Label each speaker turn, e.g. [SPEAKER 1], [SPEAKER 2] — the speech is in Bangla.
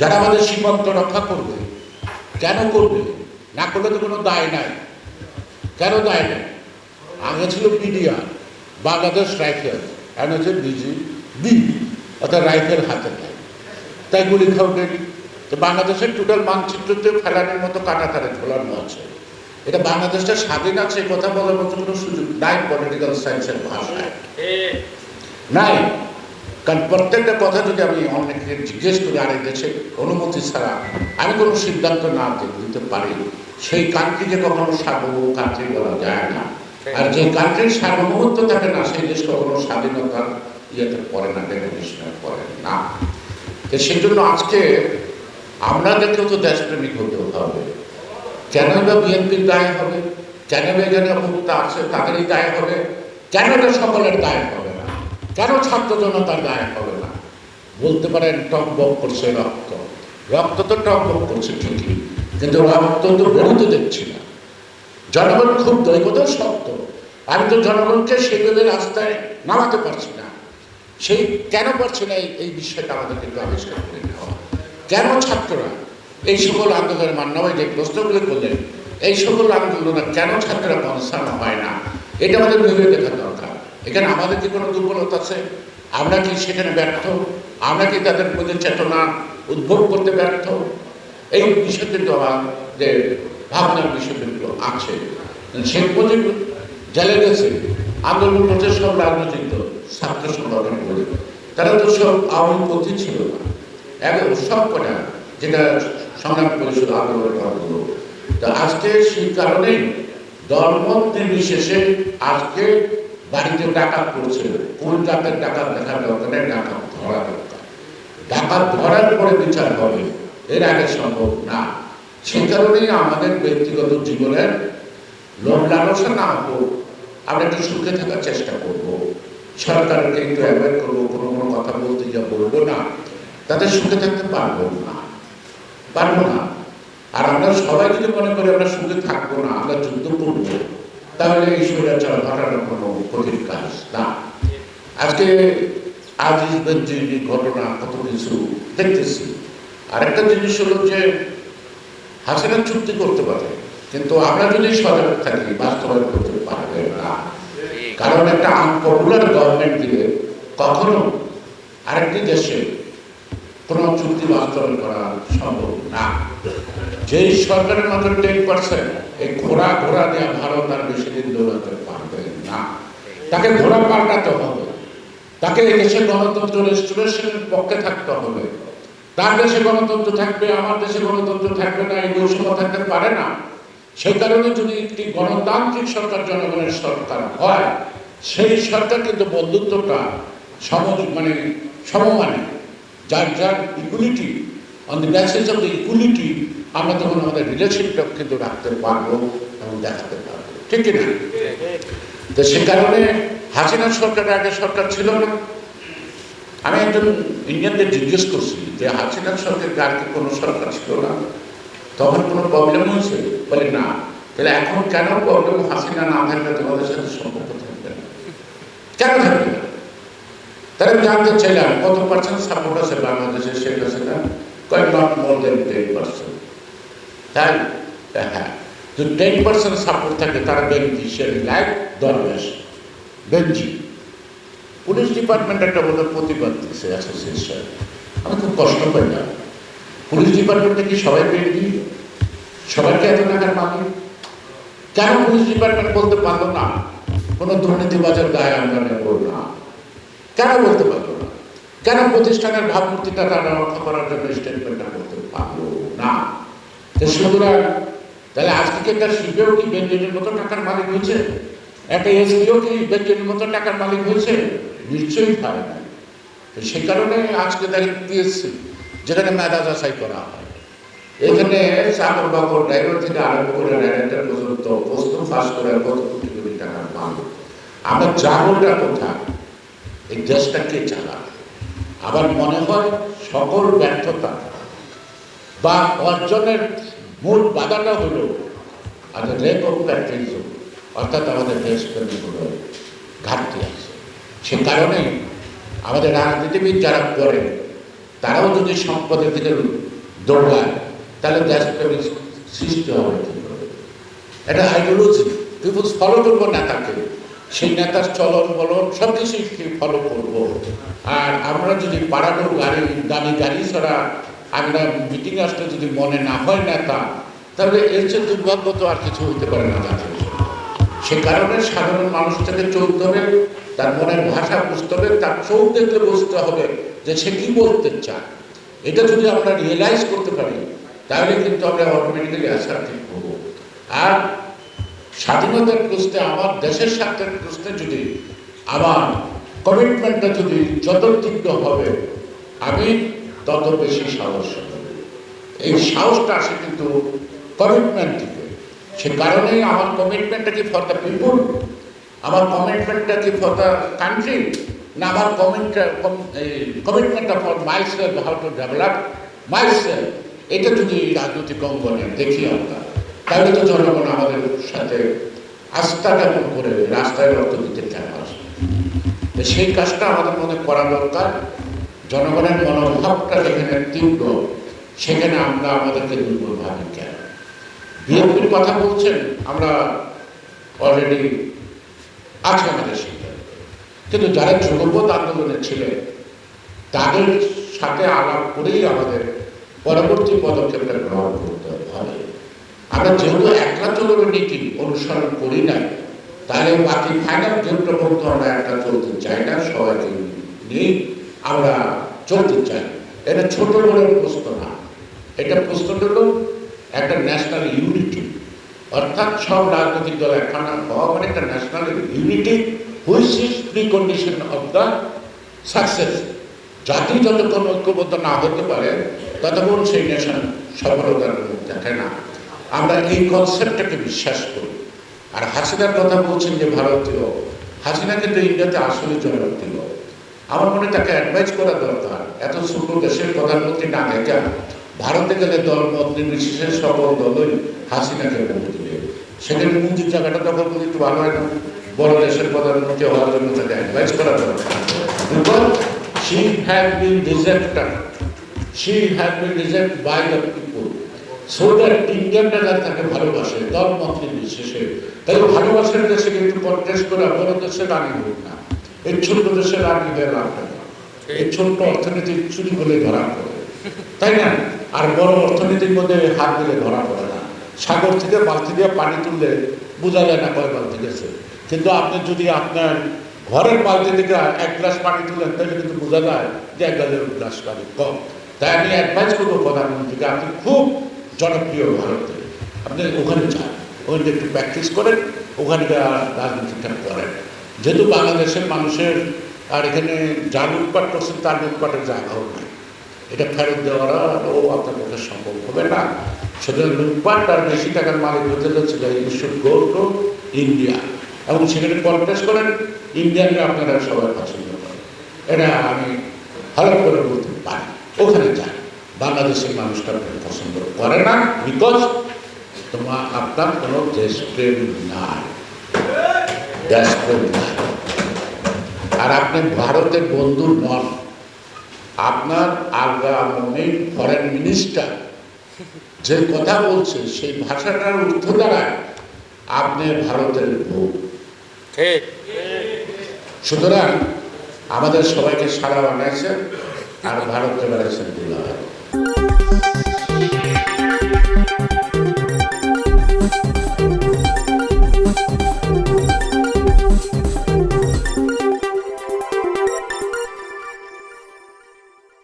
[SPEAKER 1] যারা আমাদের সীমান্ত রক্ষা করবে, কেন করবে? না করলে তো কোনো দায় নাই। কেন দায় নাই? আগে ছিল বিডিআর, বাংলাদেশ রাইফেল, এখন হচ্ছে বি, অর্থাৎ রাইফেল হাতে নেয়, তাই গুলি খাওয়ানি। তো বাংলাদেশের টোটাল মানচিত্রতে ফেলানোর মতো কাঁটাতারে ঝোলানো আছে। এটা বাংলাদেশটা স্বাধীন আছে কথা বলার মতো কোনো সুযোগ নাই পলিটিক্যাল সায়েন্সের ভাষায়, নাই। কারণ প্রত্যেকটা কথা যদি আমি অনেককে জিজ্ঞেস করি আর এই দেশের অনুমতি ছাড়া আমি কোনো সিদ্ধান্ত না দিতে পারি, সেই কান্ট্রিকে কখনো সার্বভৌম কান্ট্রি বলা যায় না। আর যে কান্ট্রির সার্বভৌমত্ব থাকে না, সেই দেশ কখনো স্বাধীনতার ইয়েতে পড়ে না, ডেফিনেশনে পড়ে না। তো সেই জন্য আজকে আপনাদেরকেও তো দেশপ্রেমিক হতে হবে। কেন বা বিএনপির দায় হবে? কেন বা এখানে মুক্তা আছে তাদেরই দায় হবে? কেন এটা সকলের দায় হবে না? কেন ছাত্র জনতার দায় হবে না? বলতে পারেন টকবক করছে রক্ত, রক্ত তো টকবক করছে ঠিকই, কিন্তু রক্ত তো বেরোতে দেখছি না। জনগণ খুব দৈবতাও শক্ত, আমি তো জনগণকে সেভাবে রাস্তায় নামাতে পারছি না। সেই কেন পারছি না এই বিষয়টা আমাদের কিন্তু আবিষ্কার করে নেওয়া। কেন ছাত্ররা এই সকল আন্দোলনের মান্যবাই যে প্রশ্নগুলো করলেন, এই সকল আন্দোলনে কেন ছাত্ররা কনসার্ন হয় না, এটা আমাদের ভেবে দেখা দরকার। এখানে আমাদের কি কোনো দুর্বলতা আছে? আমরা কি সেখানে ব্যর্থ? আমরা কি তাদের মধ্যে চেতনা উদ্ভব করতে ব্যর্থ? এই বিষয় কিন্তু আমাদের ভাবনার বিষয় কিন্তু আছে। শেখ মুজিব জেলে গেছে, আন্দোলন করছে সব রাজনৈতিক দল, ছাত্র সংগঠন করে, তারা তো সব আওয়ামী পন্থী ছিল না, এখন সব কটা যেটা সংগ্রাম পরিষদ আন্দোলন করাগুলো। তা আজকে সেই কারণেই দলমত নির্বিশেষে আজকে বাড়িতে ডাকাত করছে। কোন জাতের ডাকাত দেখার দরকার নেই, ডাকাত ধরা দরকার। ডাকাত ধরার পরে বিচার হবে, এর আগে সম্ভব না। সেই কারণেই আমাদের ব্যক্তিগত জীবনের লোভ লালসা না হোক, আমরা একটু সুখে থাকার চেষ্টা করব। সরকারকে একটু অ্যাভয়েড করবো, কোনো কথা বলতে যা বলবো না, তাদের সুখে থাকতে পারবো না। আর আমরা সবাই যদি মনে করি আমরা সুখে থাকবো না, আমরা যুদ্ধ করবো, তাহলে এই স্বৈরাচার ঘটানো কোনো কঠিন কাজ না। আজকে আজিজগঞ্জ যে ঘটনা, কত কিছু দেখতেছি। আরেকটা জিনিস হলো যে হাসিনা চুক্তি করতে পারে, কিন্তু আমরা যদি সজাগ থাকি বাস্তবায়ন করতে পারবে না। কারণ একটা আনপপুলার গভর্নমেন্ট দিলে কখনো আরেকটি দেশে কোনো চুক্তি বাস্তবায়ন করা সম্ভব না। যেই সরকারের মাত্র 10%, এই ঘোড়া দেওয়া ভারত আর বেশি দিন দৌড়াতে পারবে না। তাকে ঘোড়া পাল্টাতে হবে, তাকে এই দেশের গণতন্ত্র রেস্টোরেশনের পক্ষে থাকতে হবে। তার দেশে গণতন্ত্র থাকবে, আমার দেশে গণতন্ত্র থাকবে না, এই বৈষম্য থাকতে পারে না। সেই কারণে যদি একটি গণতান্ত্রিক সরকার জনগণের সরকার হয়, সেই সরকার কিন্তু বন্ধুত্বটা সমমানে, যার equality, on the basis of the equality, আমরা তখন আমাদের রিলেশনটা কিন্তু রাখতে পারবো এবং দেখাতে পারবো, ঠিক না? তো সে কারণে হাসিনা সরকারের আগে সরকার ছিল না। আমি একজন ইন্ডিয়ানদের জিজ্ঞেস করছি যে হাসিনার সরকারের আগে কোনো সরকার ছিল না, তখন কোনো প্রবলেম হয়েছে? বলে না। তাহলে এখন কেন প্রবলেম? হাসিনা না থাকলে তোমাদের সাথে সম্পর্ক থাকবে না, কেন থাকবে না? তারা জানতে চাইলাম কত পার্সেন্ট সাপোর্ট আছে বাংলাদেশের শেখ হাসিনা? কয়েক নট মোর দেন 10%। তাই হ্যাঁ, যে 10% সাপোর্ট থাকে তারা বেনিফিশিয়ারি, লাইক দরবেশ বেঞ্জি। পুলিশ ডিপার্টমেন্ট একটা বোধহয় প্রতিবাদ দিচ্ছে অ্যাসোসিয়েশন, আমি খুব কষ্ট পাই না। পুলিশ ডিপার্টমেন্টে কি সবাই বেঞ্জি? সবাইকে এত টাকার মালিক? কেন পুলিশ ডিপার্টমেন্ট বলতে পারলো না কোনো দুর্নীতিবাজের দায় আমরা নেব না? কেন বলতে পারলো না? কেন প্রতিষ্ঠানের ভাবমূর্তিটা তারা রক্ষা করার জন্য স্টেটমেন্টটা করতে পারলো না? সুতরাং তাহলে আজকে কি একটা শিল্পেও কি বেঞ্জিনের মতো টাকার মালিক হয়েছে? একটা এসপিও কি বেঞ্জিনের মতো টাকার মালিক হয়েছে? নিশ্চয়ই পারে না। সে কারণে আজকে দেখতেছি যেখানে মেধা যাচাই করা হয়, এখানে চাকর বাকর ড্রাইভার থেকে আরম্ভ করে ডাইরেক্টর পর্যন্ত প্রস্তুত পাস করে কত কোটি কোটি টাকার মালিক। আমার জাগরটা কোথায়? এই দেশটা কে চালায়? আবার মনে হয় সকল ব্যর্থতা বা অর্জনের মূল বাধাটা হলো লেক অফ প্যাট্রিয়টিজম, অর্থাৎ আমাদের দেশপ্রেমিকগুলোর ঘাটতি আছে। সে কারণে আমাদের রাজনীতিবিদ যারা করেন তারাও যদি সম্পদের দিকে দৌড়ায় তাহলে দেশপ্রেমিক সৃষ্টি হবে কি করে? এটা আইডিওলজি, পিপুলস ফলো করবো নেতাকে, সেই নেতার চলন বলন সব কিছুই ফলো করবো। আর আমরা যদি পাড়ানো গাড়ি দামি গাড়ি ছাড়া আমরা মিটিং আসলে যদি মনে না হয় নেতা, তাহলে এর চেয়ে দুর্ভাগ্য তো আর কিছু হইতে পারে না জাতির। সে কারণে সাধারণ মানুষটাকে চলতে হবে, তার মনের ভাষা বুঝতে হবে, তার চোখ দেখলে বুঝতে হবে যে সে কি বলতে চায়। এটা যদি আমরা রিয়েলাইজ করতে পারি তাহলে কিন্তু আমরা অটোমেটিক্যালি অ্যাসার্টিভ হবো। আর স্বাধীনতার প্রশ্নে, আমার দেশের স্বার্থের প্রশ্নে যদি আমার কমিটমেন্টটা যদি যত তীব্র হবে, আমি তত বেশি সাহস হবে। এই সাহসটা আসে কিন্তু কমিটমেন্ট থেকে। সে কারণেই আমার কমিটমেন্টটা কি ফর দ্য পিপুল, আমার কমিটমেন্টটা কি ফর দ্য কান্ট্রি, না আমার কমিটমেন্টটা for myself, how to develop myself. এটা যদি রাজনৈতিক অঙ্গনে দেখি আমরা, তাহলে তো জনগণ আমাদের সাথে আস্থা কেমন করে রাস্তায় রক্ত দিতে চায়। সেই কাজটা আমাদের মনে করা দরকার। জনগণের মনোভাবটা যেখানে তীব্র, সেখানে আমরা আমাদেরকে দুর্বল ভাবি কেন? বিএনপির কথা বলছেন, আমরা অলরেডি আছে আমাদের সাথে, কিন্তু যারা যুগপৎ আন্দোলনে ছিলেন তাদের সাথে আলাপ করেই আমাদের পরবর্তী পদক্ষেপটা গ্রহণ করতে হবে। আমরা যেহেতু একলা চলবে নীতি অনুসরণ করি না, তাহলে বাকি ফাইনাল যন্ত্র পর্যন্ত আমরা একটা চলতে চাই না, সবাইকে নিয়ে আমরা চলতে চাই। এটা ছোট বড়ের প্রশ্ন না, এটা প্রশ্নটা হলো একটা ন্যাশনাল ইউনিটি, অর্থাৎ সব রাজনৈতিক দল একখানা হওয়া মানে একটা national unity, which is pre condition of the success. জাতি যতক্ষণ ঐক্যবদ্ধ না হতে পারে ততক্ষণ সেই নেশন সফলতার মুখ দেখে না। আমরা এই কনসেপ্টটাকে বিশ্বাস করি। আর হাসিনার কথা বলছেন যে ভারতীয়, হাসিনা কিন্তু ইন্ডিয়াতে আসলে জনপ্রিয়। আমার মনে তাকে অ্যাডভাইস করা দরকার। এত ছোট দেশের প্রধানমন্ত্রী না দেখা ভারতে গেলে দল মত নির্বিশেষে সকল দলই হাসিনাকে ভোট দিবে। সেখানে মন্দির জায়গাটা দখল করলে একটু ভালো হয় না? বড় দেশের প্রধানমন্ত্রী হওয়ার জন্য তাকে অ্যাডভাইস করা দরকার। Because she has been rejected. She has been rejected by the people. So that ইন্ডিয়ানরা তাকে ভালোবাসে, দল মত নির্বিশেষে। তাই ভালোবাসার দেশে কিন্তু কন্টেস্ট করে বড় দেশে রানী হোক না, এই ছোট্ট দেশে রানী হয়ে লাভ হয় না। এই ছোট্ট অর্থনীতির চুরি বলে ধরা পড়ে, তাই না? আর বড় অর্থনীতির মধ্যে হাত দিলে ধরা পড়ে না। সাগর থেকে বালতি দিয়ে পানি তুললে বোঝা যায় না কয় বালতি গেছে, কিন্তু আপনি যদি আপনার ঘরের বালতি থেকে 1 গ্লাস পানি তুলেন তাহলে কিন্তু বোঝা যায় যে 1 গ্লাস পানি কম। তাই আমি অ্যাডভাইস করবো প্রধানমন্ত্রীকে, আপনি খুব জনপ্রিয় ভারতে, আপনি ওখানে যান, ওখানে একটু প্র্যাকটিস করেন, ওখানে রাজনীতিটা করেন। যেহেতু বাংলাদেশের মানুষের আর এখানে যার লুটপাট করছেন তার লুটপাটের জায়গাও নাই, এটা ফেরত দেওয়ারও আপনার পক্ষে সম্ভব হবে না। সুতরাং লুটপাট আর বেশি টাকার মালিক হতে যাচ্ছে you should go to India, এবং সেখানে কন্টেস্ট করেন, ইন্ডিয়ানরা আপনারা সবাই পছন্দ করেন। এটা আমি ভালো করে বলতে পারি। ওখানে যান, বাংলাদেশের মানুষটা পছন্দ করে না, বিকজ আপনার কোনো দেশপ্রেম নাই, দেশপ্রেম নাই। আর আপনি ভারতের বন্ধু নন, আপনার আগামী ফরেন মিনিস্টার যে কথা বলছে সেই ভাষাটার অর্থ দ্বারা আপনি ভারতের ভোগ। সুতরাং আমাদের সবাইকে সারা বানাইছে আর ভারতে বেড়াইছেন।